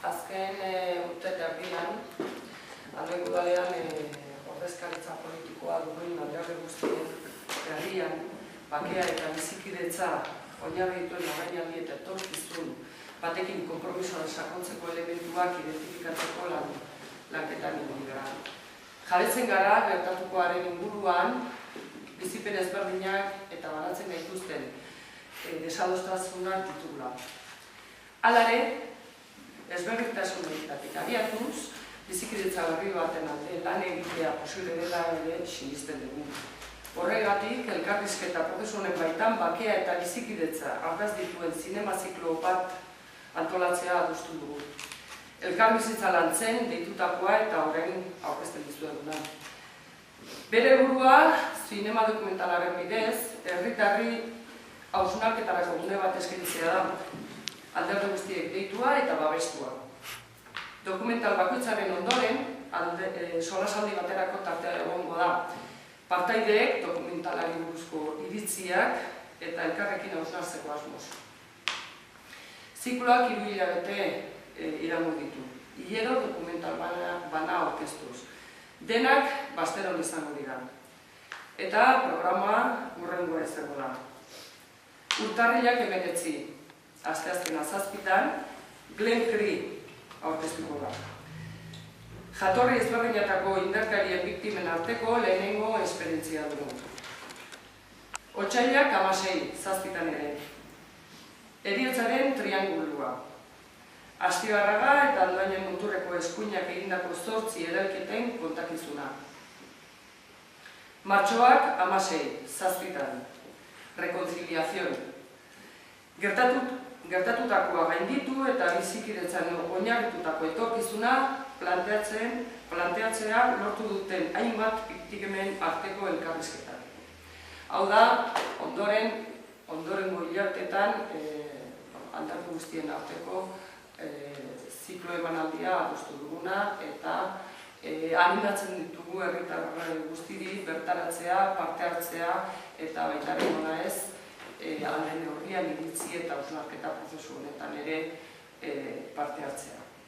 azken urte erdian, Albengo udalean ordezkaritza politikoa duen alderdi guztien herrian, bakea eta bizikidetza oinarri dituen lagainaldi eta etorkizun batekin konpromisoan sakontzeko elementuak identifikatzeko lanketan ibili gara. Jabetzen gara gertatukoaren inguruan, bizipen ezberdinak eta banatzen gaituzten desadostasunak ditugula. Hala ere, ezberdintasun horietatik abiatuz, bizikidetza berri baten alde lan egitea posible dela ere sinisten dugu. Horregatik, elkarrizketa prozesu honen baitan bakea eta bizikidetza argaz dituen zinema ziklo bat antolatzea adostu dugu. Elkarbizitza lantzen deitutakoa eta orain aurkezten dizueguna. Bere burua, zinema dokumentalaren bidez, herritarri hausnarketarako gune bat eskaintzea da, alderdi guztiek deitua eta babestua. Dokumental bakoitzaren ondoren, solasaldi baterako tartea egongo da. Partaideek dokumentalari buruzko iritziak eta elkarrekin hausnartzeko asmoz. Zikloak 3 hilabete iraungo ditu. Hilero dokumental bana aurkeztuz. Denak bazteron izango dira. Eta programa hurrengoa izango da. Urtarrilak 19, asteazkena 7, Glen Cree aurkeztuko da. Jatorri ezberdinetako indarkarien biktimen arteko lehenengo esperientzia dugu. Otsailak 16, 7 ere. Heriotzaren triangulua. Astigarraga eta Aldoainen muturreko eskuinak egindako 8 eralketen kontakizuna. Martxoak 16, 7. Reconciliación. Gertatutakoa gainditu eta bizikidetzan oinarritutako etorkizuna planteatzea lortu duten hainbat biktimen arteko elkarrizketak. Hau da, ondorengo hilabetetan alderdi guztien arteko ziklo emanaldia adostu duguna eta animatzen ditugu herritar guztiri bertaratzea, parte hartzea eta baita ere nola ez alde neurrian iritzi eta hausnarketa prozesu honetan ere parte hartzea.